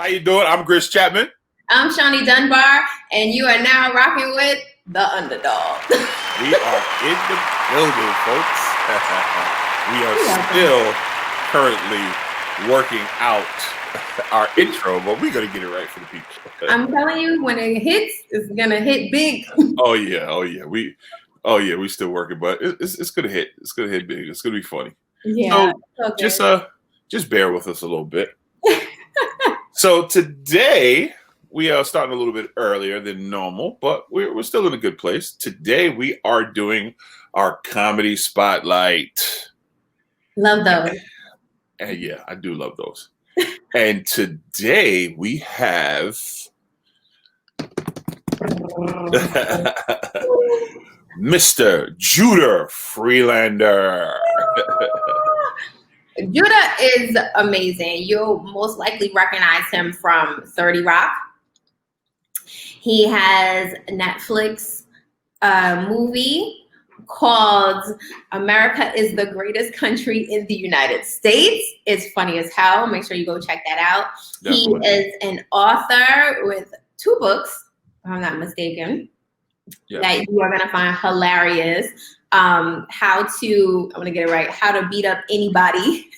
How you doing? I'm Chris Chapman. I'm Shawnee Dunbar, and you are now rocking with the Underdog. We are in the building, folks. We are still currently working out our intro, but we're going to get it right for the people. I'm telling you, when it hits, it's going to hit big. Oh, yeah. We still working, but it's going to hit. It's going to hit big. It's going to be funny. Yeah. So just bear with us a little bit. So today we are starting a little bit earlier than normal, but we're still in a good place. Today we are doing our comedy spotlight. Love those. And yeah, I do love those. And today we have Mr. Judah Friedlander. Judah is amazing. You'll most likely recognize him from 30 Rock. He has a Netflix movie called America is the Greatest Country in the United States. It's funny as hell. Make sure you go check that out. Definitely. He is an author with 2 books, if I'm not mistaken, that you are going to find hilarious. I'm going to get it right, how to beat up anybody.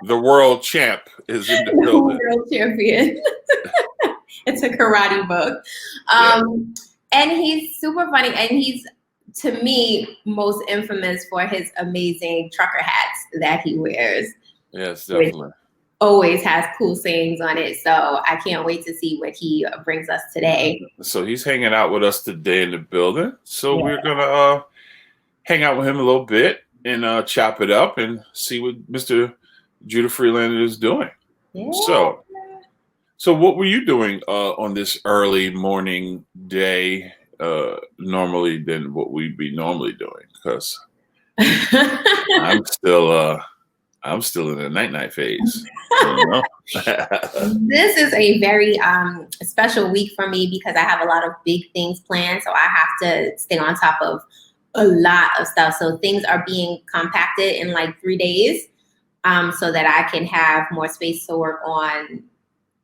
The world champ is in the building. The world champion. It's a karate book. And he's super funny. And he's, to me, most infamous for his amazing trucker hats that he wears. Yes, definitely. Always has cool sayings on it. So I can't wait to see what he brings us today. So he's hanging out with us today in the building. So we're going to hang out with him a little bit and chop it up and see what Mr. Judah Friedlander is doing. Yeah. So what were you doing on this early morning day normally than what we'd be normally doing? Because I'm still in the night phase. This is a very special week for me because I have a lot of big things planned. So I have to stay on top of a lot of stuff. So things are being compacted in like 3 days so that I can have more space to work on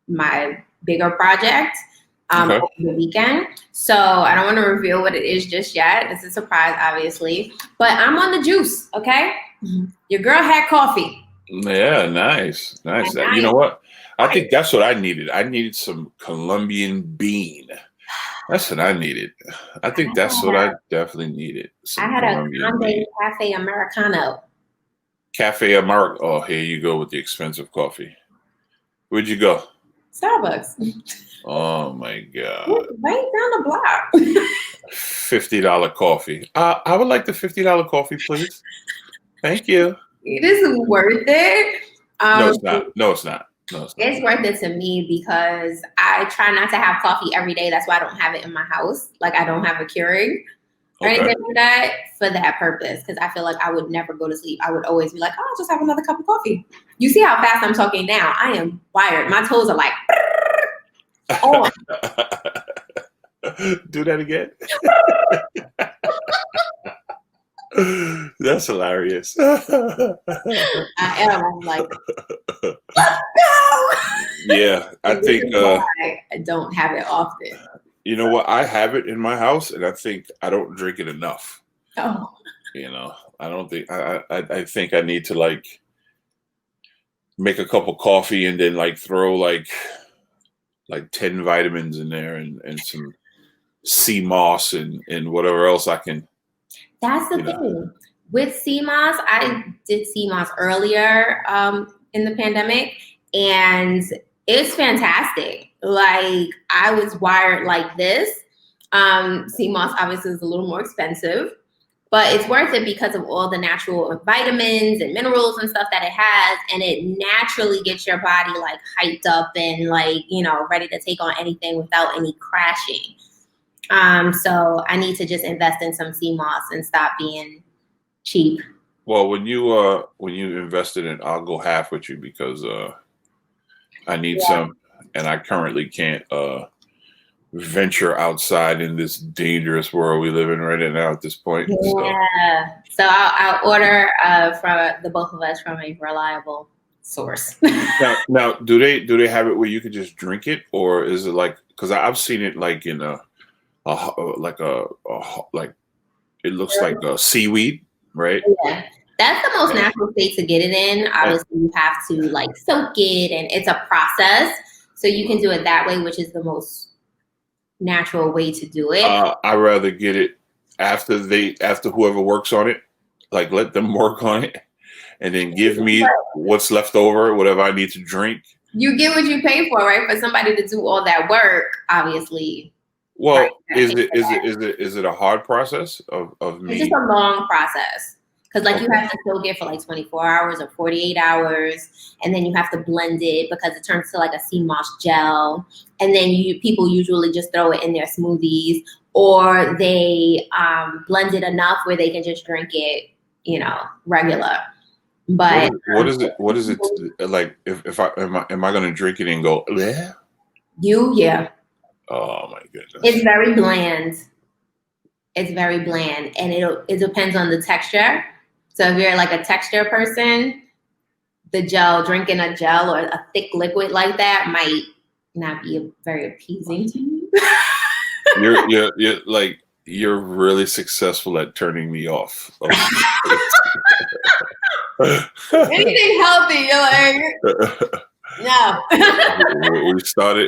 my bigger project over the weekend. So I don't want to reveal what it is just yet. It's a surprise, obviously. But I'm on the juice, okay? Your girl had coffee. Yeah, nice. You know what? I think that's what I needed. I needed some Colombian bean. That's what I needed. I think that's what I definitely needed. I had a Grande Cafe Americano. Cafe Americano. Oh, here you go with the expensive coffee. Where'd you go? Starbucks. Oh my God. Right down the block. $50 coffee. I would like the $50 coffee, please. Thank you. It is worth it. No, it's not. It's worth it to me because I try not to have coffee every day. That's why I don't have it in my house. Like I don't have a Keurig or anything like that for that purpose. Because I feel like I would never go to sleep. I would always be like, oh, I'll just have another cup of coffee. You see how fast I'm talking now? I am wired. My toes are like, oh. Do that again. That's hilarious. I am. I'm like, let's go. Yeah, I think I don't have it often. You know what? I have it in my house, and I think I don't drink it enough. Oh. I don't think I think I need to like make a cup of coffee and then like throw like 10 vitamins in there and some sea moss and whatever else I can. That's the thing. With sea moss, I did sea moss earlier in the pandemic, and it's fantastic. Like, I was wired like this. Sea moss obviously is a little more expensive, but it's worth it because of all the natural vitamins and minerals and stuff that it has, and it naturally gets your body like hyped up and like, ready to take on anything without any crashing. So I need to just invest in some sea moss and stop being cheap. Well, when you invest in it, I'll go half with you because I need some, and I currently can't venture outside in this dangerous world we live in right now at this point. Yeah. So I'll order from the both of us from a reliable source. Now, do they have it where you could just drink it, or is it like? Because I've seen it like in like like it looks like a seaweed, right? Yeah. That's the most natural state to get it in. Obviously, you have to like soak it, and it's a process. So you can do it that way, which is the most natural way to do it. I'd rather get it after whoever works on it, like let them work on it, and then give me what's left over, whatever I need to drink. You get what you pay for, right? For somebody to do all that work, obviously. Well, right, is it a hard process of me? It's just a long process. Because like you have to soak it for like 24 hours or 48 hours, and then you have to blend it because it turns to like a sea moss gel. And then people usually just throw it in their smoothies, or they blend it enough where they can just drink it, regular. But what is it like? If I am I going to drink it and go, yeah? Yeah. Oh my goodness! It's very bland. It's very bland, and it depends on the texture. So if you're like a texture person, drinking a gel or a thick liquid like that might not be very appeasing to you. You're really successful at turning me off. Anything healthy, you're like, no.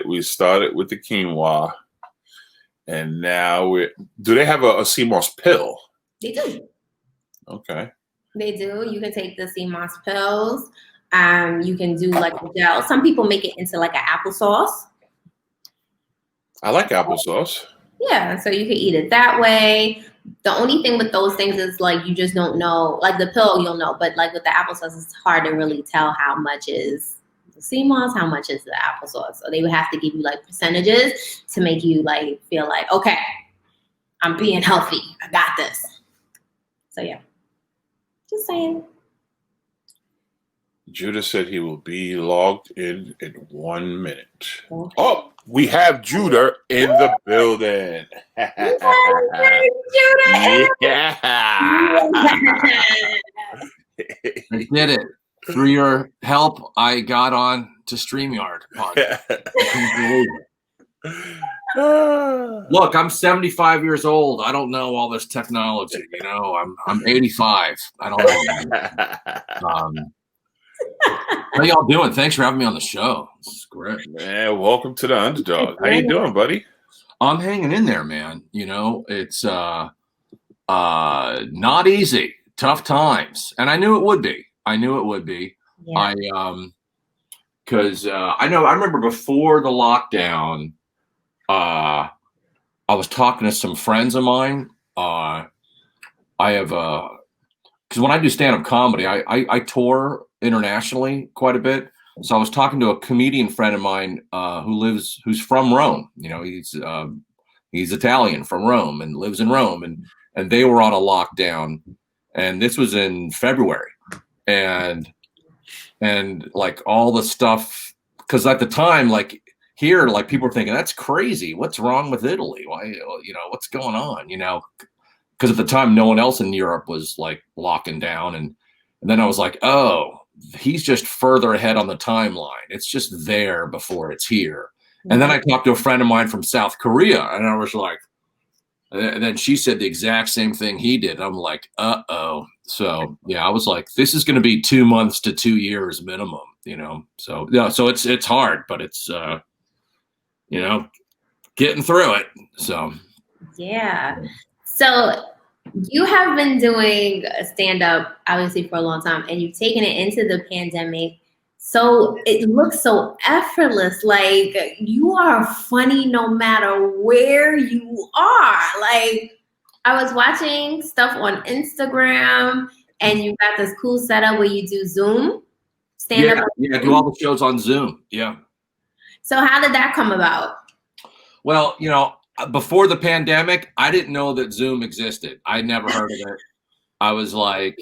we started with the quinoa, and now do they have a sea moss pill? They do. Okay. They do. You can take the sea moss pills. You can do like a gel. Some people make it into like an applesauce. I like applesauce. Yeah, so you can eat it that way. The only thing with those things is like you just don't know. Like the pill, you'll know, but like with the applesauce, it's hard to really tell how much is the sea moss, how much is the applesauce. So they would have to give you like percentages to make you like feel like, okay, I'm being healthy. I got this. So yeah. Just saying. Judah said he will be logged in 1 minute. Okay. Oh, we have Judah in the building. Yeah. I did it. Through your help, I got on to StreamYard. Look, I'm 75 years old. I don't know all this technology. I'm 85. I don't know. How y'all doing? Thanks for having me on the show. This is great. Man, welcome to the Underdog. How you doing, buddy? I'm hanging in there, man. It's not easy. Tough times, and I knew it would be. Yeah. Because I remember before the lockdown. I was talking to some friends of mine. I have because when I do stand-up comedy, I tour internationally quite a bit. So I was talking to a comedian friend of mine who's from Rome. He's Italian from Rome and lives in Rome, and they were on a lockdown, and this was in February, and like all the stuff, because at the time, like here, like people were thinking, that's crazy. What's wrong with Italy? Why, what's going on? Because at the time, no one else in Europe was like locking down. And then I was like, oh, he's just further ahead on the timeline. It's just there before it's here. Mm-hmm. And then I talked to a friend of mine from South Korea, and I was like, and then she said the exact same thing he did. I'm like, uh-oh. So yeah, I was like, this is going to be 2 months to 2 years minimum, So yeah, so it's hard, but it's getting through it. So yeah. So you have been doing a stand-up obviously for a long time, and you've taken it into the pandemic. So it looks so effortless. Like you are funny no matter where you are. Like I was watching stuff on Instagram, and you got this cool setup where you do Zoom stand-up. Yeah, do all the shows on Zoom. Yeah. So how did that come about? Well, before the pandemic, I didn't know that Zoom existed. I'd never heard of it. I was like,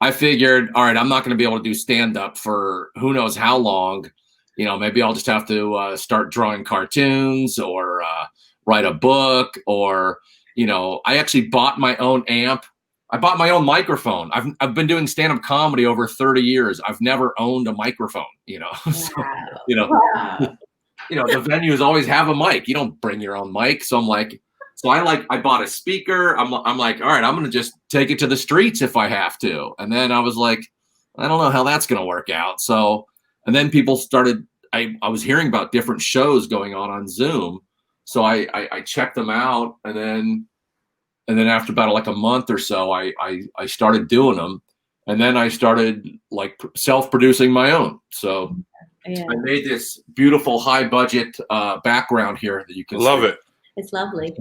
I figured, all right, I'm not going to be able to do stand-up for who knows how long. Maybe I'll just have to start drawing cartoons or write a book or, I actually bought my own amp I bought my own microphone. I've been doing stand-up comedy over 30 years. I've never owned a microphone, Wow. So, wow. The venues always have a mic. You don't bring your own mic. So I'm like, I bought a speaker. I'm like, all right, I'm going to just take it to the streets if I have to. And then I was like, I don't know how that's going to work out. So, and then people started, I was hearing about different shows going on Zoom. So I checked them out. And then after about like a month or so, I started doing them. And then I started like self-producing my own. So I made this beautiful high budget background here that you can love see. it. It's lovely.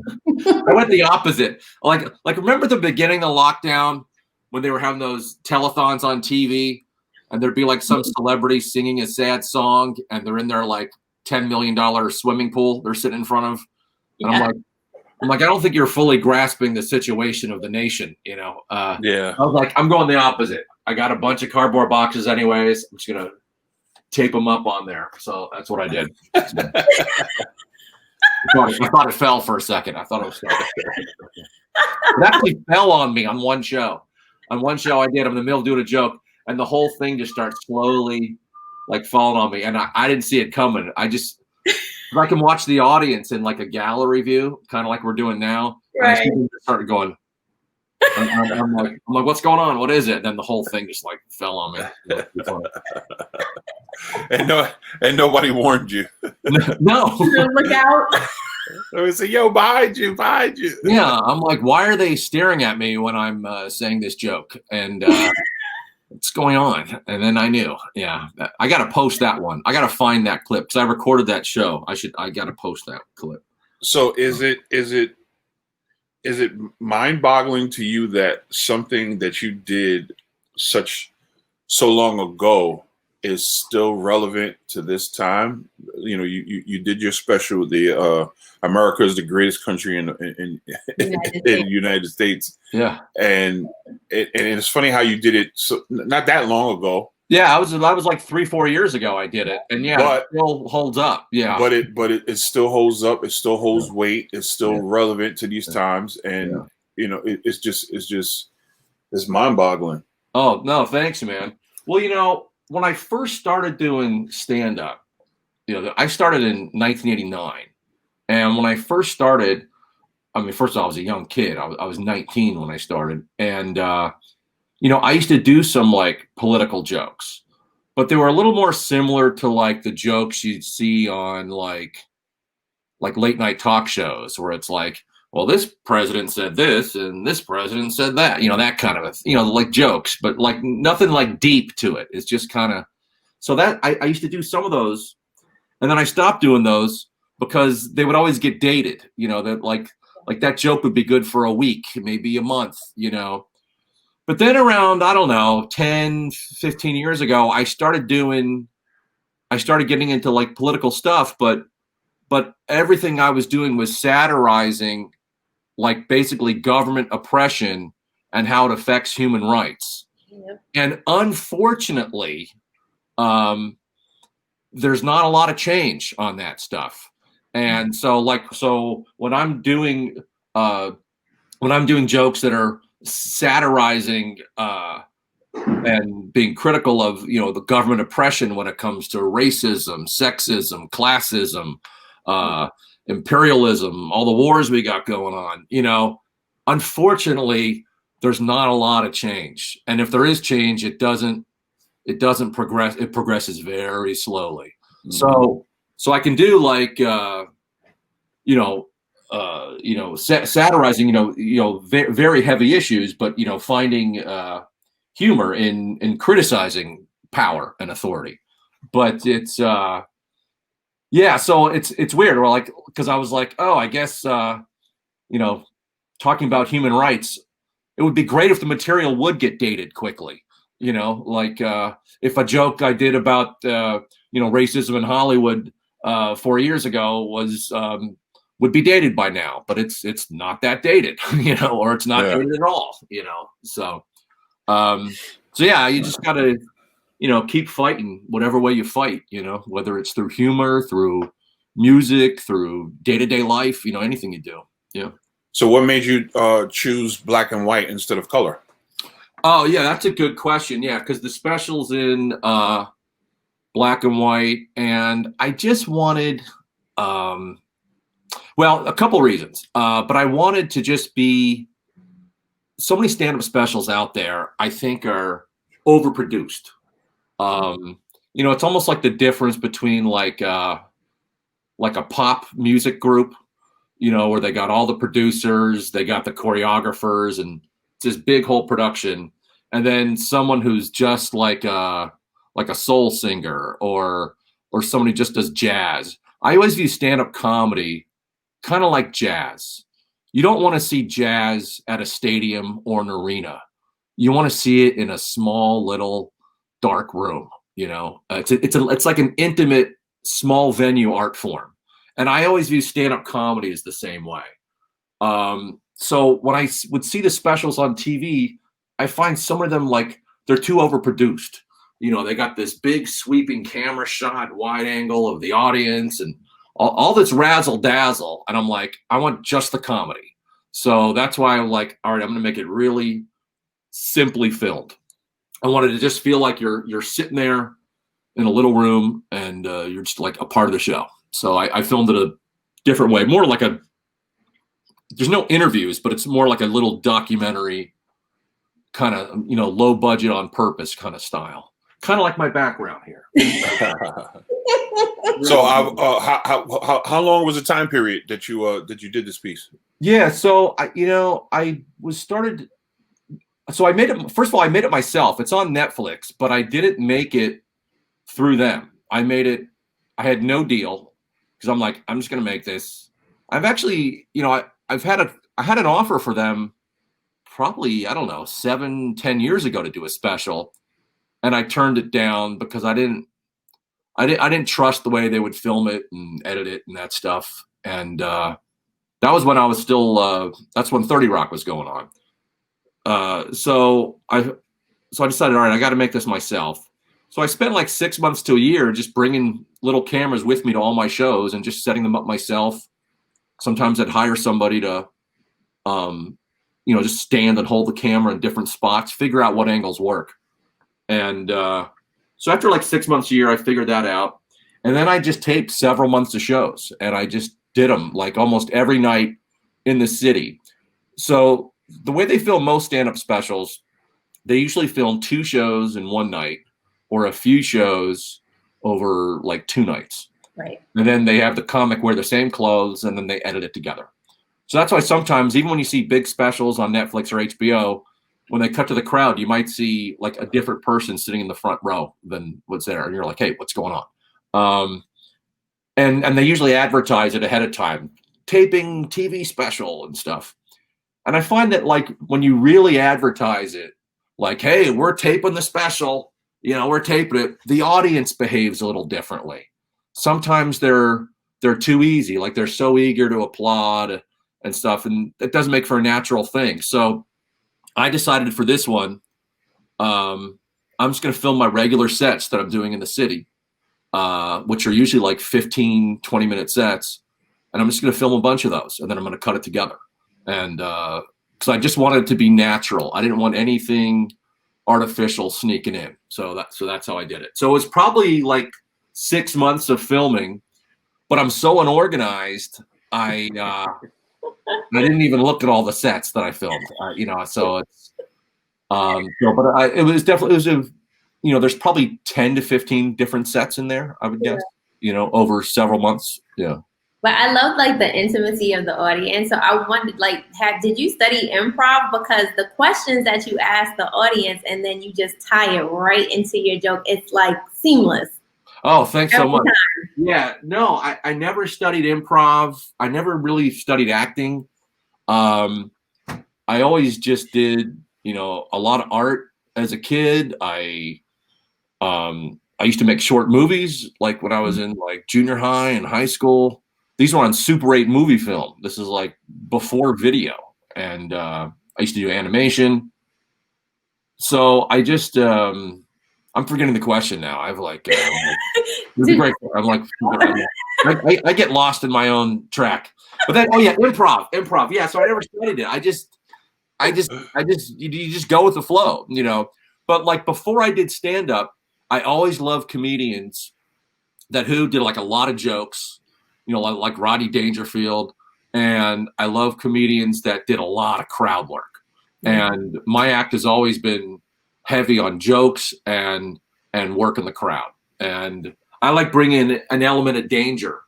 I went the opposite. Like remember the beginning of the lockdown when they were having those telethons on TV and there'd be like some celebrity singing a sad song and they're in their like $10 million swimming pool they're sitting in front of. And I'm like, I don't think you're fully grasping the situation of the nation, Yeah. I was like, I'm going the opposite. I got a bunch of cardboard boxes anyways. I'm just going to tape them up on there. So that's what I did. I thought it fell for a second. I thought it was it actually fell on me on one show. On one show I did, I'm in the middle of doing a joke, and the whole thing just starts slowly like falling on me. And I didn't see it coming. I can watch the audience in like a gallery view, kind of like we're doing now. Right. And I started going, I'm like, what's going on? What is it? And then the whole thing just like fell on me. And nobody warned you. No. Look out. I would say, yo, behind you. Yeah. I'm like, why are they staring at me when I'm saying this joke? And what's going on? And then I knew, I got to post that one. I got to find that clip because I recorded that show. I got to post that clip. So is it mind-boggling to you that something that you did so long ago is still relevant to this time? You did your special, the America is the greatest country in the United States. Yeah, and it's funny how you did it so not that long ago. Yeah, I was like 3-4 years ago I did it, and it still holds up. Yeah, but it still holds up. It still holds weight. It's still relevant to these times, and it's mind-boggling. Oh no, thanks, man. Well, when I first started doing stand-up, I started in 1989, and when I first started, first of all, I was a young kid. I was 19 when I started, and I used to do some like political jokes, but they were a little more similar to like the jokes you'd see on like late night talk shows where it's like, well, this president said this and this president said that, that kind of like jokes, but like nothing like deep to it. It's just kind of, so that I used to do some of those, and then I stopped doing those because they would always get dated, that like that joke would be good for a week, maybe a month, But then around, I don't know, 10, 15 years ago, I started getting into like political stuff, but everything I was doing was satirizing like basically government oppression and how it affects human rights. Yep. And unfortunately, there's not a lot of change on that stuff. And so when I'm doing jokes that are satirizing and being critical of the government oppression when it comes to racism, sexism, classism, imperialism, all the wars we got going on, unfortunately there's not a lot of change, and if there is change, it doesn't progress. It progresses very slowly. Mm-hmm. So I can do like satirizing, very heavy issues, but finding humor in criticizing power and authority. But it's so it's weird. Or like, because I was like, oh, I guess talking about human rights, it would be great if the material would get dated quickly. Like if a joke I did about racism in Hollywood 4 years ago would be dated by now, but it's not that dated, or it's not dated at all, So you just gotta, keep fighting whatever way you fight, whether it's through humor, through music, through day-to-day life, anything you do. Yeah. So what made you choose black and white instead of color? Oh yeah, that's a good question. Yeah, because the special's in black and white, and I just wanted, well, a couple reasons, but I wanted to just be. So many stand-up specials out there, I think, are overproduced. It's almost like the difference between like a pop music group, where they got all the producers, they got the choreographers, and it's this big whole production, and then someone who's just like a soul singer or somebody who just does jazz. I always view stand-up comedy kind of like jazz. You don't want to see jazz at a stadium or an arena. You want to see it in a small little dark room. It's like an intimate small venue art form, and I always view stand-up comedy as the same way. So when I would see the specials on TV, I find some of them like they're too overproduced. They got this big sweeping camera shot, wide angle of the audience, and all this razzle dazzle, and I'm like, I want just the comedy. So that's why I'm like, all right, I'm going to make it really simply filmed. I wanted to just feel like you're sitting there in a little room and you're just like a part of the show. So I filmed it a different way, more like there's no interviews, but it's more like a little documentary kind of, low budget on purpose kind of style. Kind of like my background here. So how long was the time period that you did this piece? Yeah, so I made it. First of all, I made it myself. It's on Netflix, but I didn't make it through them. I made it. I had no deal because I'm like, I'm just gonna make this. I've actually, I had an offer for them probably, I don't know, 7-10 years ago to do a special, and I turned it down because I didn't trust the way they would film it and edit it and that stuff. And that was when I was still. That's when 30 Rock was going on. So I decided, all right, I got to make this myself. So I spent like 6 months to a year just bringing little cameras with me to all my shows and just setting them up myself. Sometimes I'd hire somebody to, just stand and hold the camera in different spots, figure out what angles work. And so after like 6 months a year, I figured that out. And then I just taped several months of shows, and I just did them like almost every night in the city. So the way they film most stand-up specials, they usually film 2 shows in one night or a few shows over like 2 nights. Right. And then they have the comic wear the same clothes, and then they edit it together. So that's why sometimes, even when you see big specials on Netflix or HBO, when they cut to the crowd, you might see like a different person sitting in the front row than what's there. And you're like, hey, what's going on? And they usually advertise it ahead of time, taping TV special and stuff. And I find that like when you really advertise it, like, hey, we're taping the special, we're taping it, the audience behaves a little differently. Sometimes they're too easy, like they're so eager to applaud and stuff, and it doesn't make for a natural thing. So I decided for this one, I'm just going to film my regular sets that I'm doing in the city, which are usually like 15, 20-minute sets. And I'm just going to film a bunch of those, and then I'm going to cut it together. And because I just wanted it to be natural. I didn't want anything artificial sneaking in. So that's how I did it. So it was probably like 6 months of filming, but I'm so unorganized. I didn't even look at all the sets that I filmed, so it's, but it was definitely, there's probably 10 to 15 different sets in there, I would guess, over several months. Yeah. But I love like the intimacy of the audience. So I wondered, like, did you study improv? Because the questions that you ask the audience and then you just tie it right into your joke, it's like seamless. Oh, thanks so much. Yeah, no, I never studied improv. I never really studied acting. I always just did, a lot of art as a kid. I used to make short movies, like when I was in like junior high and high school. These were on Super 8 movie film. This is like before video. And I used to do animation. So I just, I'm forgetting the question now. I've like, it was great. I'm like, I get lost in my own track. But then, oh yeah, improv. Yeah, so I never studied it. You just go with the flow, you know. But like before I did stand up, I always loved comedians who did like a lot of jokes, you know, like Rodney Dangerfield, and I love comedians that did a lot of crowd work. And my act has always been heavy on jokes and working the crowd. And I like bringing an element of danger,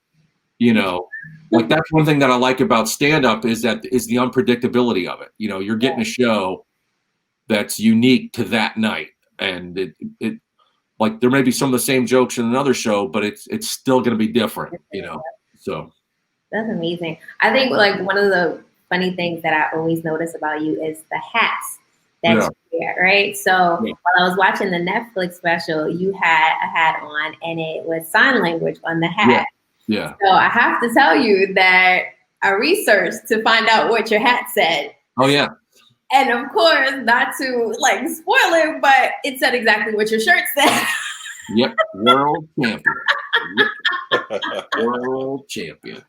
you know. Like that's one thing that I like about stand-up is the unpredictability of it. You know, you're getting a show that's unique to that night, and it like there may be some of the same jokes in another show, but it's still going to be different, you know. So that's amazing. I think like one of the funny things that I always notice about you is the hats that you wear, right? So while I was watching the Netflix special, you had a hat on, and it was sign language on the hat. Yeah. So I have to tell you that I researched to find out what your hat said. Oh yeah. And of course, not to like spoil it, but it said exactly what your shirt said. Yep, world champion. World champion.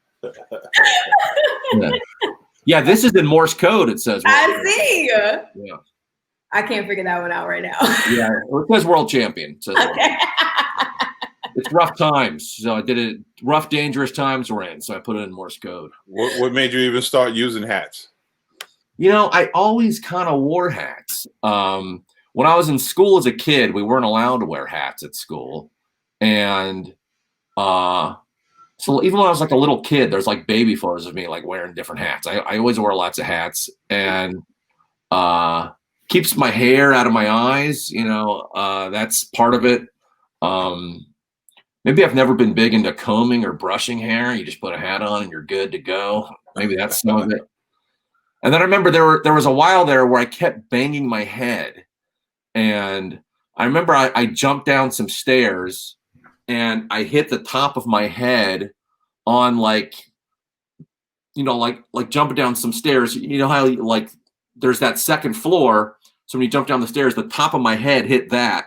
Yeah, this is in Morse code. It says. I see. Yeah. I can't figure that one out right now. Yeah, it says world champion. It says okay. It's rough times, so I did it. Rough, dangerous times we're in, so I put it in Morse code. What made you even start using hats? You know, I always kind of wore hats. When I was in school as a kid, we weren't allowed to wear hats at school, and so even when I was like a little kid, there's like baby photos of me like wearing different hats. I always wore lots of hats, and keeps my hair out of my eyes. You know, that's part of it. Maybe I've never been big into combing or brushing hair. You just put a hat on and you're good to go. Maybe that's some of it. And then I remember there was a while there where I kept banging my head, and I remember I jumped down some stairs and I hit the top of my head on like jumping down some stairs. You know how like there's that second floor. So when you jump down the stairs, the top of my head hit that,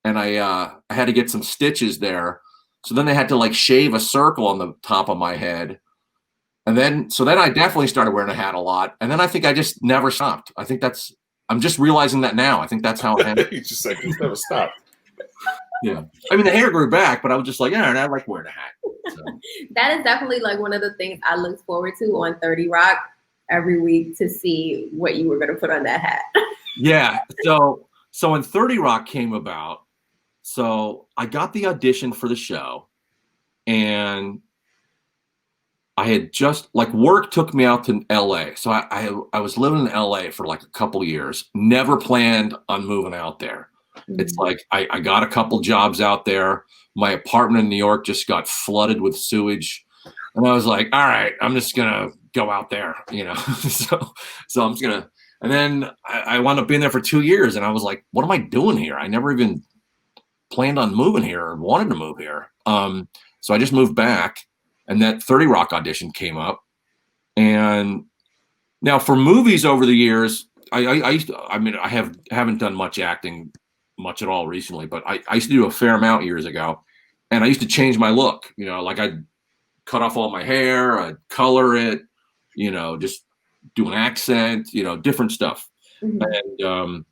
and I had to get some stitches there. So then they had to like shave a circle on the top of my head. And then I definitely started wearing a hat a lot. And then I think I just never stopped. I'm just realizing that now. I think that's how it happened. You just like, it's never stopped. Yeah. I mean, the hair grew back, but I was just like, yeah, I like wearing a hat. So. That is definitely like one of the things I look forward to on 30 Rock every week, to see what you were going to put on that hat. Yeah. So when 30 Rock came about, so I got the audition for the show, and I had just like work took me out to LA. So I was living in LA for like a couple years, never planned on moving out there. Mm-hmm. It's like I got a couple jobs out there. My apartment in New York just got flooded with sewage. And I was like, all right, I'm just going to go out there, you know. so I'm just going to, and then I wound up being there for 2 years, and I was like, what am I doing here? I never even planned on moving here or wanted to move here. So I just moved back. And that 30 Rock audition came up. And now for movies over the years, I haven't done much acting much at all recently, but I used to do a fair amount years ago. And I used to change my look, you know, like I'd cut off all my hair, I'd color it, you know, just do an accent, you know, different stuff. Mm-hmm. And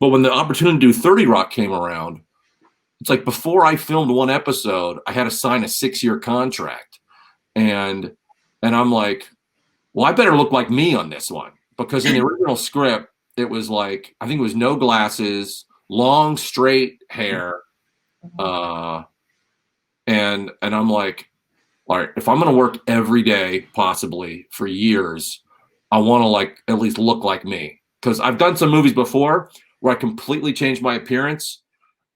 but when the opportunity to do 30 Rock came around, it's like before I filmed one episode, I had to sign a 6-year contract. And I'm like, well, I better look like me on this one, because in the original script, it was like, I think it was no glasses, long, straight hair. And I'm like, all right, if I'm going to work every day, possibly for years, I want to like at least look like me. Because I've done some movies before where I completely changed my appearance.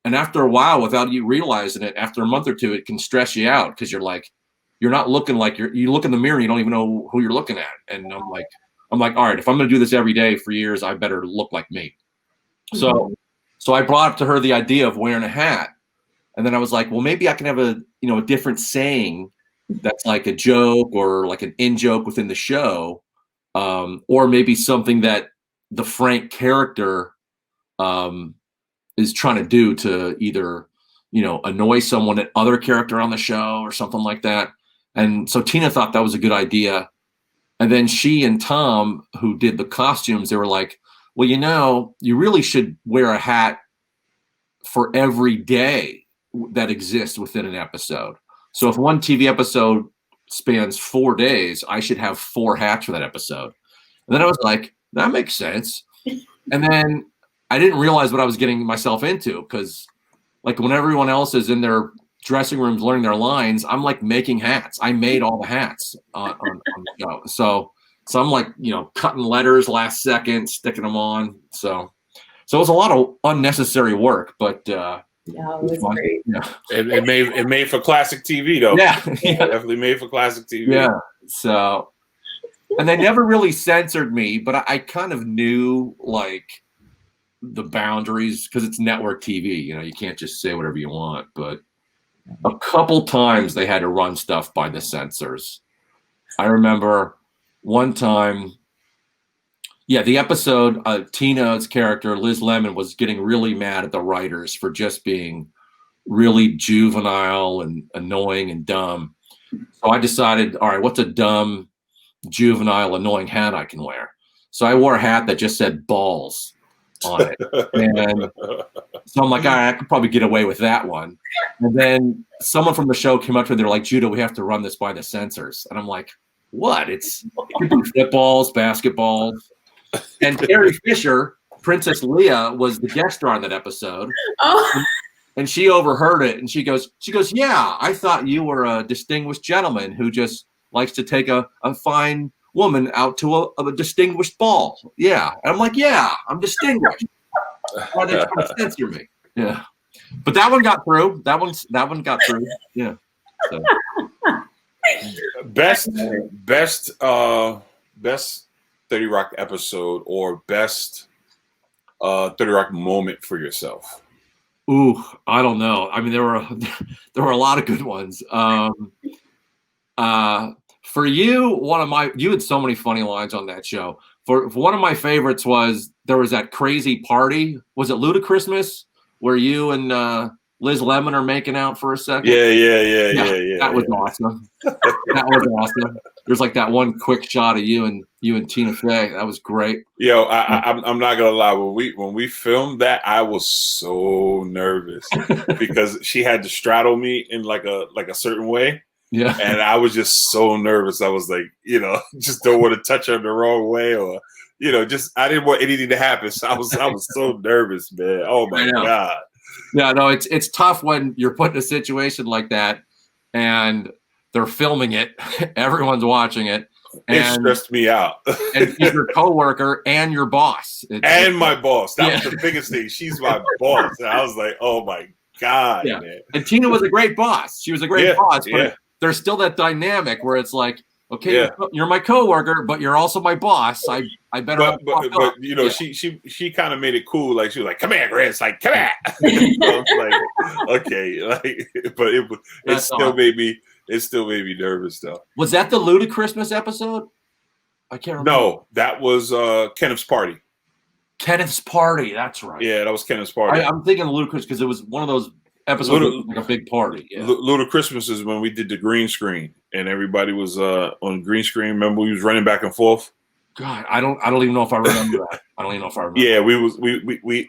And after a while, without you realizing it, after a month or two, it can stress you out, because you're like, you're not looking like you look in the mirror and you don't even know who you're looking at. And I'm like, all right, if I'm going to do this every day for years, I better look like me. Mm-hmm. So I brought up to her the idea of wearing a hat. And then I was like, well, maybe I can have a different saying that's like a joke or like an in-joke within the show. Or maybe something that the Frank character is trying to do to either, you know, annoy someone, other character on the show or something like that. And so Tina thought that was a good idea. And then she and Tom, who did the costumes, they were like, well, you really should wear a hat for every day that exists within an episode. So if one TV episode spans 4 days, I should have 4 hats for that episode. And then I was like, that makes sense. And then I didn't realize what I was getting myself into, because like when everyone else is in their dressing rooms learning their lines, I'm like making hats. I made all the hats on the show. So I'm like, cutting letters last second, sticking them on. So it was a lot of unnecessary work, but yeah, it was great. Yeah. It made for classic TV though. Yeah. Definitely made for classic TV. Yeah. So, and they never really censored me, but I kind of knew like the boundaries, because it's network TV. You can't just say whatever you want. But a couple times they had to run stuff by the censors. I remember one time, the episode, Tina's character, Liz Lemon, was getting really mad at the writers for just being really juvenile and annoying and dumb. So I decided, all right, what's a dumb, juvenile, annoying hat I can wear? So I wore a hat that just said balls on it. And so I'm like, all right, I could probably get away with that one. And then someone from the show came up to me, they're like, Judah, we have to run this by the censors. And I'm like, what? It's footballs, basketballs. And Carrie Fisher, Princess Leia, was the guest star on that episode. Oh. And she overheard it, and she goes, yeah, I thought you were a distinguished gentleman who just likes to take a fine woman out to a distinguished ball. Yeah. And I'm like, yeah, I'm distinguished. Why are they trying to censor me? Yeah. But that one got through. That one got through. Yeah. So. Best 30 Rock episode or best 30 Rock moment for yourself? Ooh, I don't know. I mean, there were a lot of good ones. For you, you had so many funny lines on that show. For one of my favorites was, there was that crazy party. Was it Ludachristmas, where you and Liz Lemon are making out for a second? Yeah. That was awesome. That was awesome. There's like that one quick shot of you and Tina Fey. That was great. Yo, I'm not gonna lie. When we filmed that, I was so nervous because she had to straddle me in like a certain way. Yeah. And I was just so nervous. I was like, just don't want to touch her the wrong way, or just I didn't want anything to happen. So I was so nervous, man. Oh my God. Yeah, no, it's tough when you're put in a situation like that and they're filming it, everyone's watching it. It stressed me out. And she's your coworker and your boss. And my boss. That was the biggest thing. She's my boss. And I was like, oh my God, man. And Tina was a great boss. She was a great boss, but there's still that dynamic where it's like, okay, you're my coworker, but you're also my boss. I better. But she kind of made it cool. Like she was like, "Come here, Chris. Like, come here." So I was like, okay, but it still made me nervous though. Was that the Ludachristmas episode? I can't remember. No, that was Kenneth's party. Kenneth's party. That's right. Yeah, that was Kenneth's party. I'm thinking Ludachrist because it was one of those episodes like a big party. Yeah. Ludachristmas is when we did the green screen and everybody was on green screen. Remember, we was running back and forth. God, I don't even know if I remember that. I don't even know if I remember. Yeah,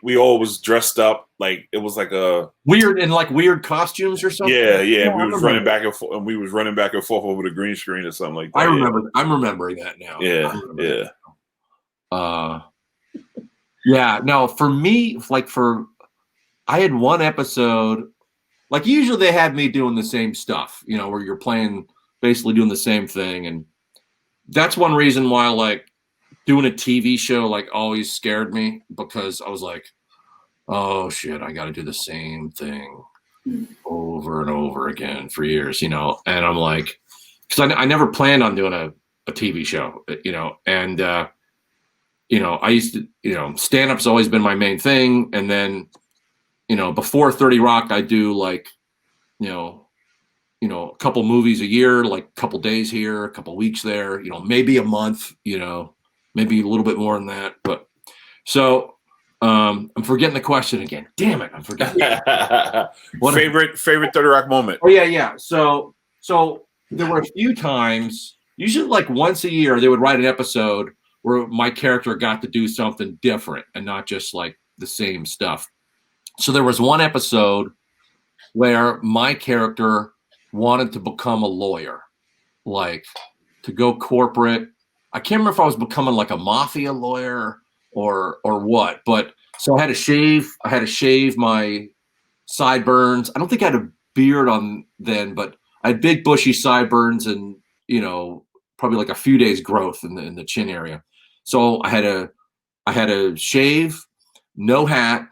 we all was dressed up like it was like a weird costumes or something. Yeah. We was running back and forth, and we was running back and forth over the green screen or something like that. I remember. I'm remembering that now. Yeah. No, for me, I had one episode. Like usually they had me doing the same stuff, where you're basically doing the same thing, and that's one reason why doing a TV show always scared me, because I was like, oh shit, I got to do the same thing over and over again for years, and I'm like, because I never planned on doing a TV show, and I used to, stand-up's always been my main thing, and then before 30 Rock, I do a couple movies a year, a couple days here, a couple weeks there, maybe a month, maybe a little bit more than that. But so I'm forgetting the question again. Damn it, I'm forgetting. Favorite 30 Rock moment. Oh yeah. So there were a few times, usually like once a year, they would write an episode where my character got to do something different and not just like the same stuff. So there was one episode where my character wanted to become a lawyer, like to go corporate. I can't remember if I was becoming like a mafia lawyer or what, but so I had to shave my sideburns. I don't think I had a beard on then, but I had big bushy sideburns and, you know, probably like a few days growth in the chin area. So I had to shave, no hat,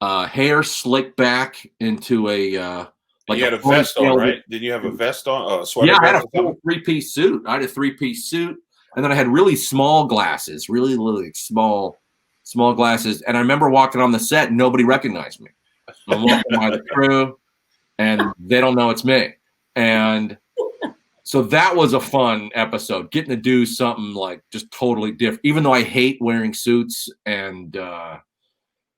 hair slicked back into a like you had a vest on, right? Did you have a vest on? A sweater? Yeah, I had a full three-piece suit. I had a three-piece suit, and then I had really small glasses, really small glasses. And I remember walking on the set, and nobody recognized me. I'm walking by the crew, and they don't know it's me. And so that was a fun episode, getting to do something like just totally different. Even though I hate wearing suits and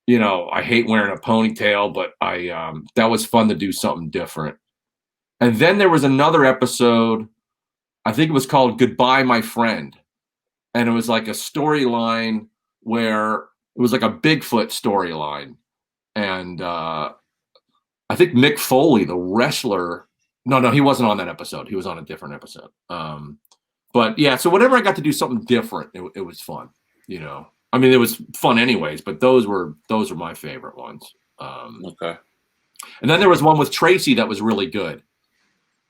you know, I hate wearing a ponytail, but that was fun to do something different. And then there was another episode, I think it was called Goodbye, My Friend. And it was like a storyline where it was like a Bigfoot storyline. And I think Mick Foley, the wrestler, no, he wasn't on that episode. He was on a different episode. But yeah, so whenever I got to do something different, it was fun, you know. I mean, it was fun anyways, but those were my favorite ones. Okay. And then there was one with Tracy that was really good.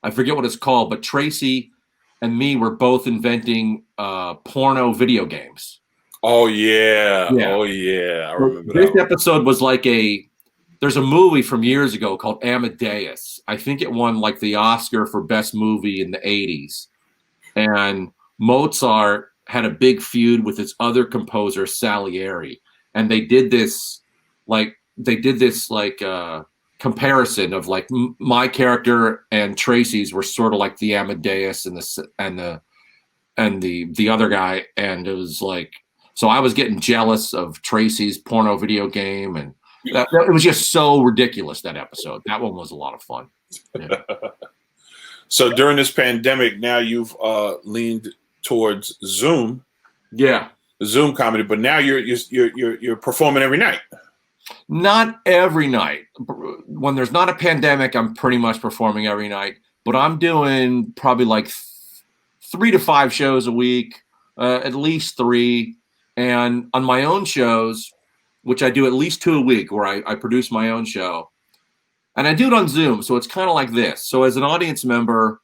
I forget what it's called, but Tracy and me were both inventing porno video games. Oh yeah. Oh yeah. I remember this episode was like there's a movie from years ago called Amadeus. I think it won like the Oscar for best movie in the 80s. And Mozart had a big feud with his other composer, Salieri. And they did this comparison of like my character and Tracy's were sort of like the Amadeus and the other guy. And it was like, so I was getting jealous of Tracy's porno video game, and it was just so ridiculous, that episode. That one was a lot of fun. Yeah. So during this pandemic, now you've leaned towards Zoom. Yeah. Zoom comedy, but now you're performing every night. Not every night. When there's not a pandemic, I'm pretty much performing every night, but I'm doing probably like 3 to 5 shows a week, at least 3. And on my own shows, which I do at least 2 a week, where I produce my own show, and I do it on Zoom. So it's kind of like this. So as an audience member,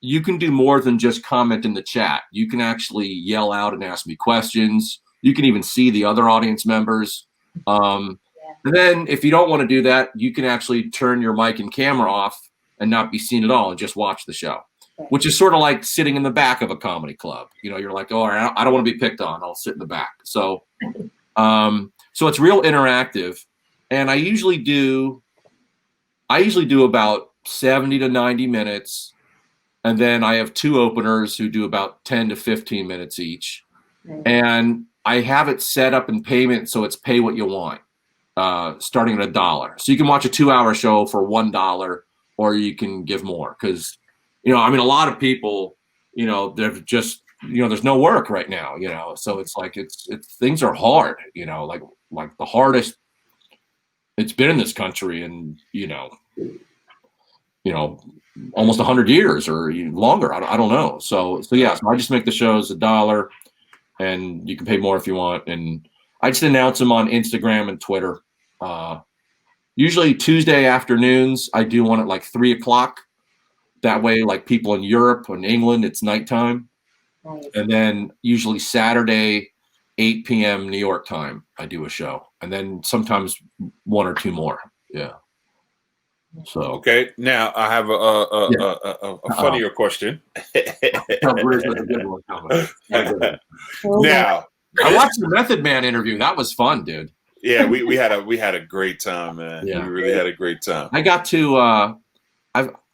you can do more than just comment in the chat. You can actually yell out and ask me questions. You can even see the other audience members. And then if you don't want to do that, you can actually turn your mic and camera off and not be seen at all and just watch the show, which is sort of like sitting in the back of a comedy club. You know, you're like, oh, I don't want to be picked on. I'll sit in the back. So, so it's real interactive. And I usually do about 70 to 90 minutes. And then I have 2 openers who do about 10 to 15 minutes each. And I have it set up in payment, so it's pay what you want, starting at $1. So you can watch a 2-hour show for $1, or you can give more. Because, you know, I mean, a lot of people, you know, they're just, you know, there's no work right now, you know. So it's like it's things are hard, you know, like the hardest it's been in this country, and you know, almost 100 years or longer. I don't know. So yeah, so I just make the shows $1, and you can pay more if you want. And I just announce them on Instagram and Twitter. Usually Tuesday afternoons, I do one at like 3 o'clock. That way, like people in Europe and England, it's nighttime. Nice. And then usually Saturday, 8 p.m. New York time, I do a show. And then sometimes 1 or 2 more. Yeah. So okay, now I have a funnier question. Now I watched the Method Man interview. That was fun, dude. Yeah, we had a great time, man. Yeah. We really had a great time. I got to I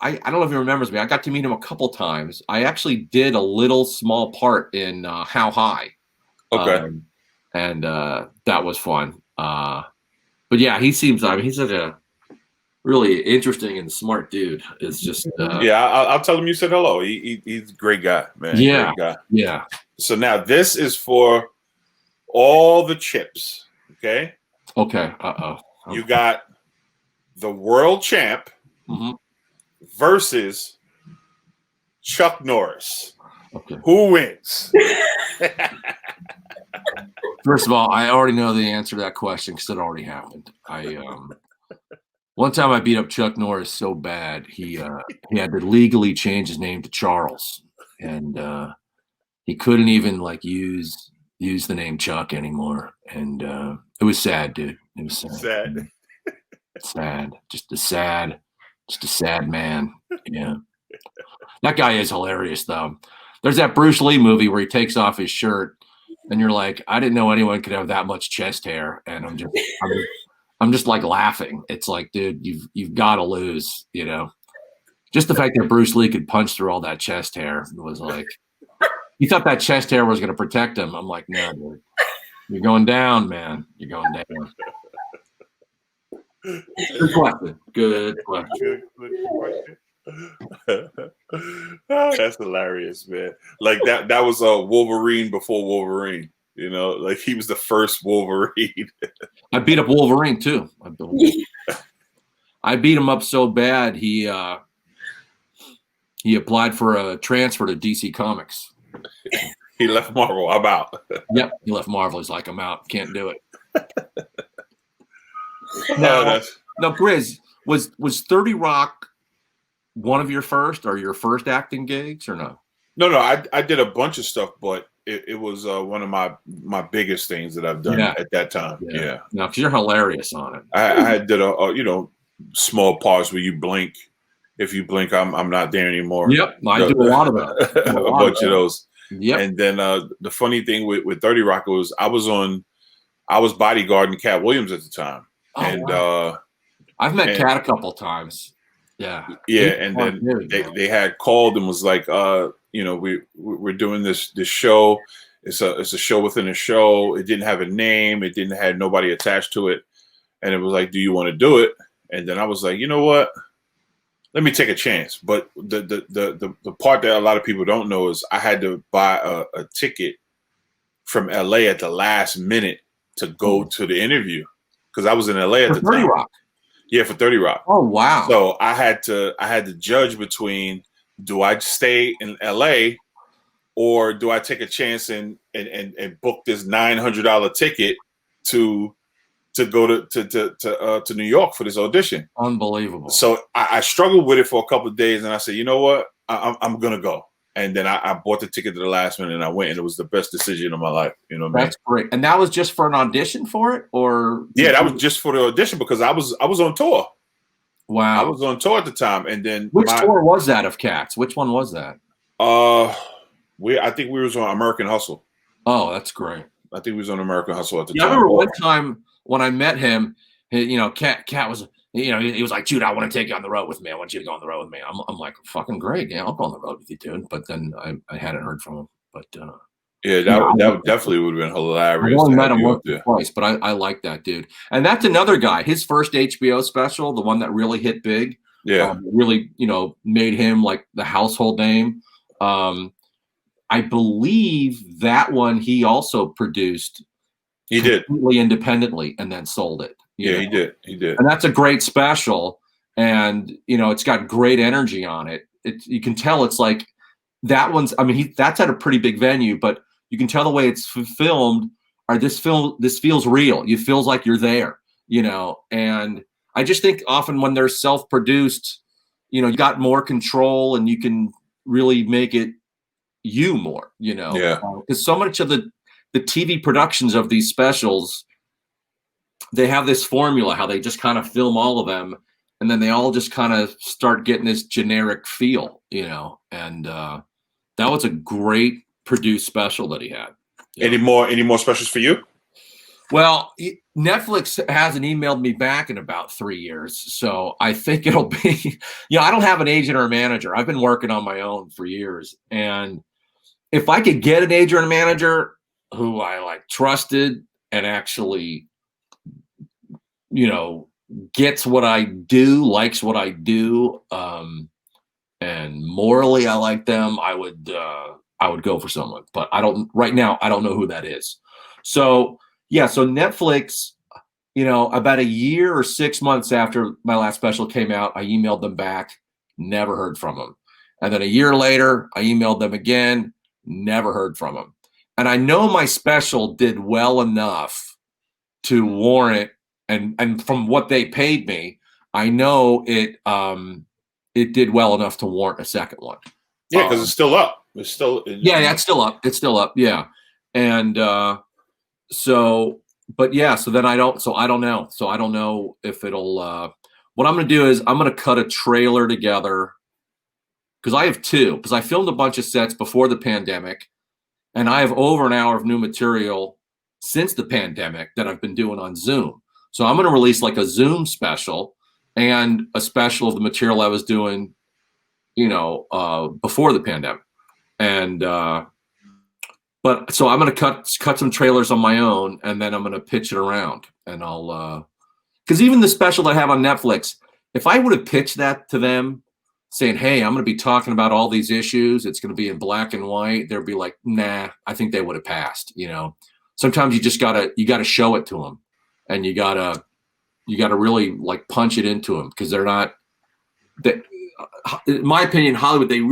don't know if he remembers me. I got to meet him a couple times. I actually did a little small part in How High. Okay. And that was fun. But yeah, he seems, I mean, he's such a really interesting and smart dude. It's just Yeah, I'll tell him you said hello. He's a great guy, man. Yeah, great guy. yeah. So now this is for all the chips. Okay. Okay. You got the world champ versus Chuck Norris. Okay. Who wins? First of all, I already know the answer to that question because it already happened. One time I beat up Chuck Norris so bad he had to legally change his name to Charles, and he couldn't even like use the name Chuck anymore. And it was sad, dude. It was sad. Sad. Just a sad man. Yeah. That guy is hilarious though. There's that Bruce Lee movie where he takes off his shirt and you're like, I didn't know anyone could have that much chest hair. And I'm just like laughing. It's like, dude, you've got to lose, you know. Just the fact that Bruce Lee could punch through all that chest hair was like, he thought that chest hair was going to protect him. I'm like, no, dude, you're going down, man. You're going down. Good question. Good question. Oh, that's hilarious, man. Like that was Wolverine before Wolverine. You know, like he was the first Wolverine. I beat up Wolverine too. I beat him up so bad he applied for a transfer to DC Comics. He left Marvel. I'm out. Yep, he left Marvel. He's like, I'm out. Can't do it. No, Grizz, was 30 Rock one of your first acting gigs or no? No. I did a bunch of stuff, but it was one of my biggest things that I've done at that time. Yeah. No, because you're hilarious on it. I did a small parts where you blink. If you blink, I'm not there anymore. Yep, I do a lot of that. A bunch of those. Yep. And then the funny thing with 30 Rock was I was bodyguarding Cat Williams at the time. Oh, and wow. I've met Cat a couple times. Yeah. Yeah, and then they had called and was like, we're doing this show. It's a show within a show. It didn't have a name. It didn't have nobody attached to it. And it was like, do you want to do it? And then I was like, you know what? Let me take a chance. But the part that a lot of people don't know is I had to buy a ticket from LA at the last minute to go to the interview because I was in LA at the 30 time. Rock. Yeah, for 30 Rock. Oh wow! So I had to judge between do I stay in LA or do I take a chance and book this $900 ticket to go to New York for this audition. Unbelievable. So I struggled with it for a couple of days, and I said, you know what, I'm gonna go. And then I bought the ticket to the last minute, and I went, and it was the best decision of my life. You know what I mean? That's great. And that was just for an audition for it, or yeah, that was just for the audition because I was on tour. Wow, I was on tour at the time, and then which tour was that of Cats? Which one was that? I think we was on American Hustle. Oh, that's great. I think we was on American Hustle at the time. I remember one time when I met him, Cat was, he was like, dude, I want to take you on the road with me. I want you to go on the road with me. I'm like, fucking great. Yeah, I'll go on the road with you, dude. But then I hadn't heard from him. But yeah, that definitely would have been hilarious. I only met him once or twice, but I like that dude. And that's another guy. His first HBO special, the one that really hit big, really, made him like the household name. I believe that one he also produced. He did completely independently and then sold it. Yeah, he did. And that's a great special. And, it's got great energy on it. You can tell it's like that one's, that's at a pretty big venue, but you can tell the way it's filmed or this feels real. It feels like you're there, and I just think often when they're self-produced, you got more control and you can really make it you more, because so much of the TV productions of these specials, they have this formula, how they just kind of film all of them. And then they all just kind of start getting this generic feel, and that was a great produced special that he had. Any more specials for you? Well, Netflix hasn't emailed me back in about 3 years. So I think it'll be, I don't have an agent or a manager. I've been working on my own for years. And if I could get an agent or a manager who I trusted and actually, gets what I do, likes what I do, and morally I like them, I would go for someone. But right now I don't know who that is. So yeah, so Netflix, about a year or 6 months after my last special came out, I emailed them back, never heard from them. And then a year later, I emailed them again, never heard from them. And I know my special did well enough to warrant, and from what they paid me, I know it did well enough to warrant a second one. Yeah, because it's still up. It's still it's still up. It's still up. Yeah, and so then I don't know. So I don't know if it'll. What I'm going to do is I'm going to cut a trailer together, because I have two. Because I filmed a bunch of sets before the pandemic, and I have over an hour of new material since the pandemic that I've been doing on Zoom. So I'm going to release like a Zoom special and a special of the material I was doing, before the pandemic. And but so I'm going to cut some trailers on my own, and then I'm going to pitch it around, and I'll because even the special that I have on Netflix, if I would have pitched that to them, saying, "Hey, I'm going to be talking about all these issues. It's going to be in black and white," they'd be like, "Nah." I think they would have passed. Sometimes you just gotta show it to them, and you gotta really like punch it into them, because they're not. In my opinion, Hollywood, they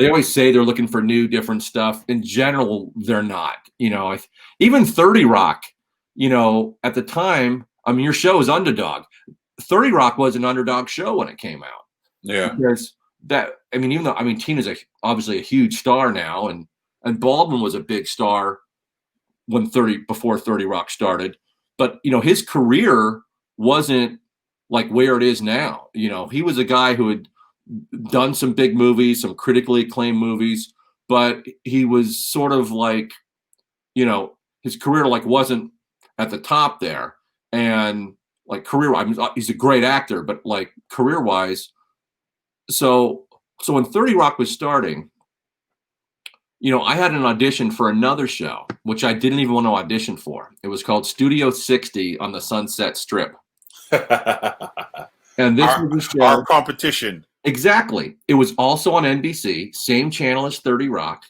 always say they're looking for new, different stuff. In general, they're not. Even 30 Rock, at the time, I mean, your show is Underdog. 30 Rock was an underdog show when it came out. Yeah. Because Tina's obviously a huge star now, and Baldwin was a big star before 30 Rock started. But, his career wasn't like where it is now. He was a guy who had done some big movies, some critically acclaimed movies, but he was sort of like, his career like wasn't at the top there. And like he's a great actor, but like career wise. So when 30 Rock was starting, I had an audition for another show, which I didn't even want to audition for. It was called Studio 60 on the Sunset Strip. And this was a show. Our competition. Exactly. It was also on NBC, same channel as 30 Rock.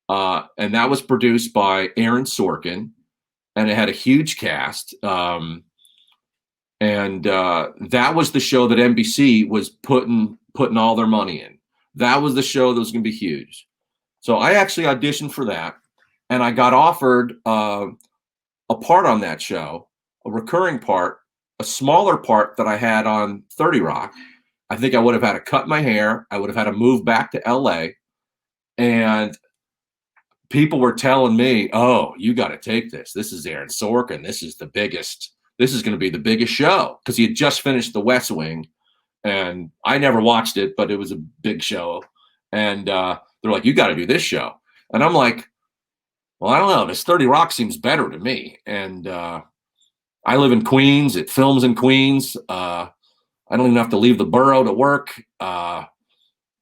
And that was produced by Aaron Sorkin. And it had a huge cast. And that was the show that NBC was putting all their money in. That was the show that was going to be huge. So I actually auditioned for that, and I got offered a part on that show, a recurring part, a smaller part that I had on 30 Rock. I think I would have had to cut my hair. I would have had to move back to LA. And people were telling me, "Oh, you got to take this. This is Aaron Sorkin. This is going to be the biggest show." Because he had just finished The West Wing. And I never watched it, but it was a big show. And they're like, "You got to do this show." And I'm like, "Well, I don't know. This 30 Rock seems better to me." And I live in Queens. It films in Queens. I don't even have to leave the borough to work.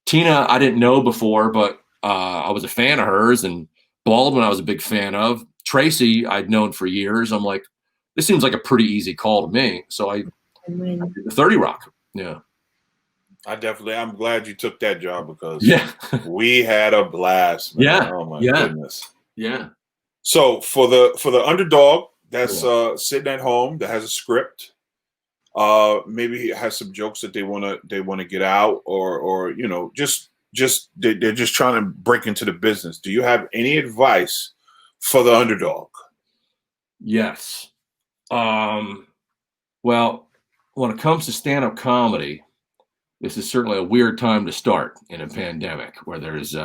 Tina, I didn't know before, but I was a fan of hers. And Baldwin, I was a big fan of. Tracy, I'd known for years. I'm like, this seems like a pretty easy call to me. So I did the 30 Rock. Yeah. I'm glad you took that job, because we had a blast, man. Yeah. Oh my goodness. Yeah. So for the underdog that's sitting at home, that has a script, maybe has some jokes that they want to get out, or they're just trying to break into the business. Do you have any advice for the underdog? Yes. Well, when it comes to stand-up comedy, this is certainly a weird time to start in a pandemic where there's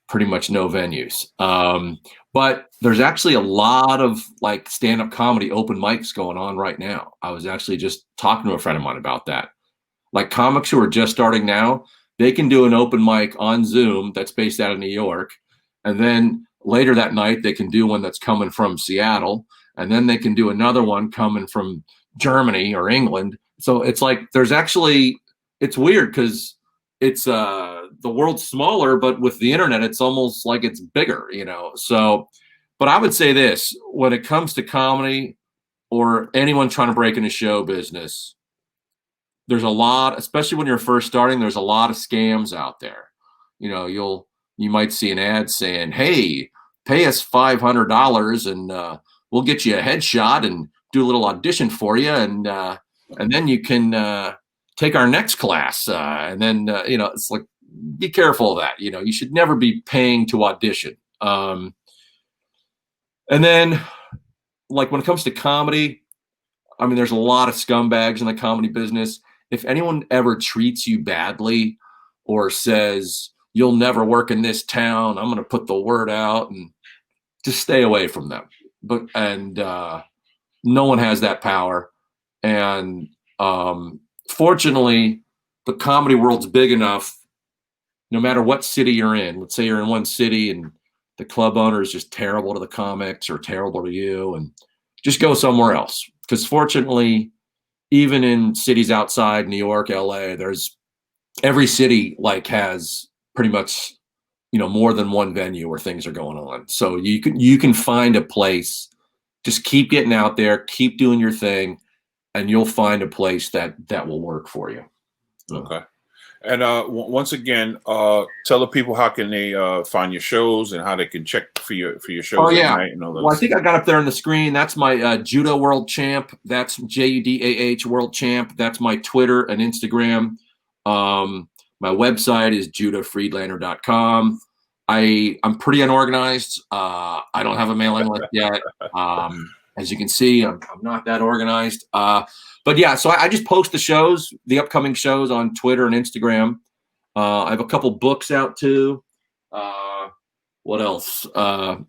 pretty much no venues. But there's actually a lot of like stand-up comedy open mics going on right now. I was actually just talking to a friend of mine about that. Like comics who are just starting now, they can do an open mic on Zoom that's based out of New York. And then later that night, they can do one that's coming from Seattle. And then they can do another one coming from Germany or England. So it's like it's weird because it's the world's smaller, but with the internet, it's almost like it's bigger, So, but I would say this: when it comes to comedy, or anyone trying to break into show business, there's a lot, especially when you're first starting, there's a lot of scams out there. You know, you might see an ad saying, "Hey, pay us $500 and we'll get you a headshot and do a little audition for you, and then you can take our next class." And then you know, it's like, be careful of that. You know, you should never be paying to audition. And then, like, when it comes to comedy, I mean, there's a lot of scumbags in the comedy business. If anyone ever treats you badly or says, "You'll never work in this town, I'm going to put the word out," and just stay away from them. But no one has that power. And fortunately, the comedy world's big enough. No matter what city you're in, let's say you're in one city and the club owner is just terrible to the comics or terrible to you, and just go somewhere else. Because fortunately, even in cities outside New York, LA, there's every city like has pretty much, you know, more than one venue where things are going on. So you can find a place. Just keep getting out there, keep doing your thing, and you'll find a place that will work for you. Okay. And once again, tell the people how can they find your shows and how they can check for your shows. Oh yeah, and all well, I think I got up there on the screen. That's my Judo World Champ. That's JUDAH World Champ. That's my Twitter and Instagram. My website is judafriedlander.com. I'm pretty unorganized. I don't have a mailing list yet. As you can see, I'm not that organized. But yeah, so I just post the shows, the upcoming shows on Twitter and Instagram. I have a couple books out too. What else?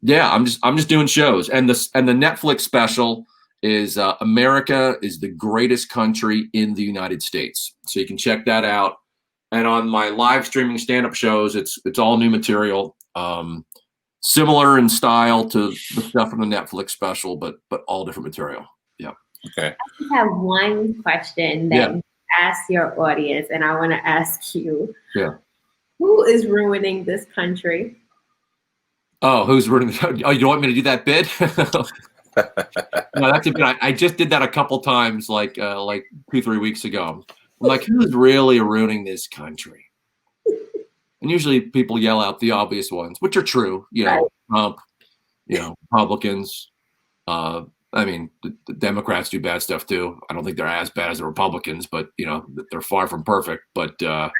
Yeah, I'm just doing shows. And the Netflix special is America is the greatest country in the United States. So you can check that out. And on my live streaming stand-up shows, it's all new material. Similar in style to the stuff from the Netflix special, but all different material. Yeah. I Okay. just have one question that you ask your audience, and I want to ask you. Yeah. Who is ruining this country? Oh, who's ruining? Oh, you want me to do that bit? No, that's a bit. I just did that a couple times, like 2-3 weeks ago. I'm like, who's really ruining this country? And usually people yell out the obvious ones, which are true. You know, Trump, you know, Republicans. I mean, the Democrats do bad stuff too. I don't think they're as bad as the Republicans, but you know, they're far from perfect. But they're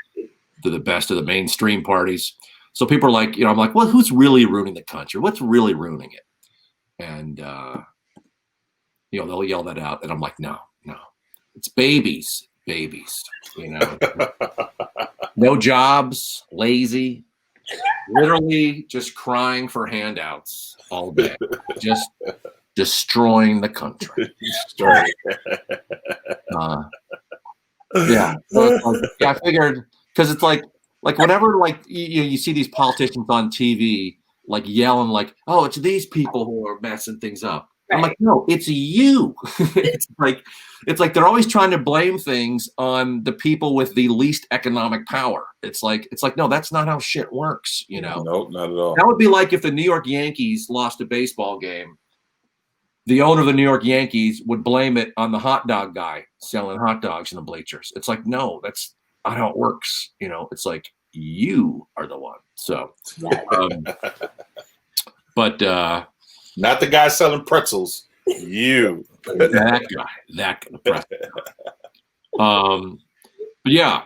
the best of the mainstream parties. So people are like, you know, I'm like, well, who's really ruining the country? What's really ruining it? And you know, they'll yell that out, and I'm like, no, it's babies. You know, no jobs, lazy, literally just crying for handouts all day, just destroying the country. Yeah, I figured, because it's like whenever like you see these politicians on TV like yelling like, oh, it's these people who are messing things up. Right. I'm like, no, it's you. It's like they're always trying to blame things on the people with the least economic power. It's like no, that's not how shit works. You know, no, not at all. That would be like if the New York Yankees lost a baseball game. The owner of the New York Yankees would blame it on the hot dog guy selling hot dogs in the bleachers. It's like, no, that's not how it works. You know, it's like you are the one. So, but not the guy selling pretzels. You. that guy. But yeah.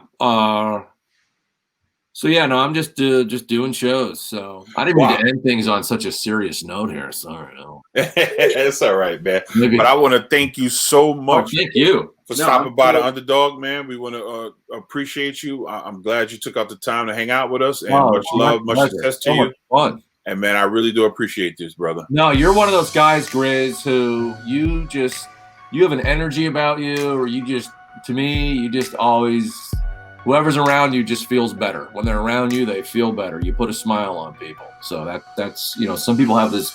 So yeah, no, I'm just doing shows. So I didn't mean to end things on such a serious note here. Sorry. No. It's all right, man. Maybe. But I want to thank you so much. Oh, thank you for stopping by the Underdog, man. We want to appreciate you. I'm glad you took out the time to hang out with us. And much love, much success to you. Fun. And man, I really do appreciate this, brother. No, you're one of those guys, Grizz, who you have an energy about you, or you just always, whoever's around you just feels better. When they're around you, they feel better. You put a smile on people. So that's, you know, some people have this,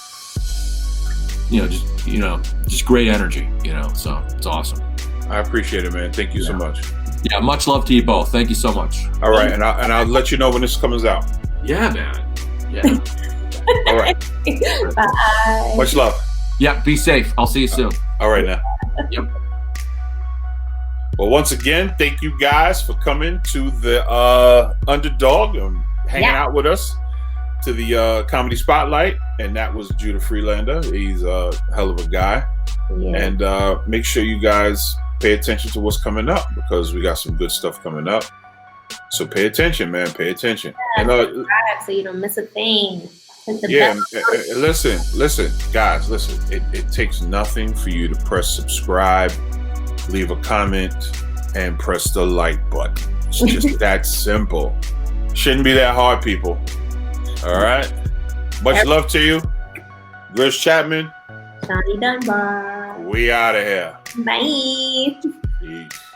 just great energy, you know, so it's awesome. I appreciate it, man. Thank you so much. Yeah, much love to you both. Thank you so much. All right, and I'll let you know when this comes out. Yeah, man. Yeah. All right. Bye. Much love. Yeah, be safe. I'll see you soon. All right now. Yep. Well, once again, thank you guys for coming to the Underdog and hanging out with us to the Comedy Spotlight. And that was Judah Friedlander. He's a hell of a guy. Yeah. And make sure you guys pay attention to what's coming up, because we got some good stuff coming up. So pay attention, man. Pay attention. And so you don't miss a thing. Listen, guys, listen. It takes nothing for you to press subscribe, leave a comment, and press the like button. It's just that simple. Shouldn't be that hard, people. All right. Much love to you. Grace Chapman. Johnny Dunbar. We out of here. Bye. Peace.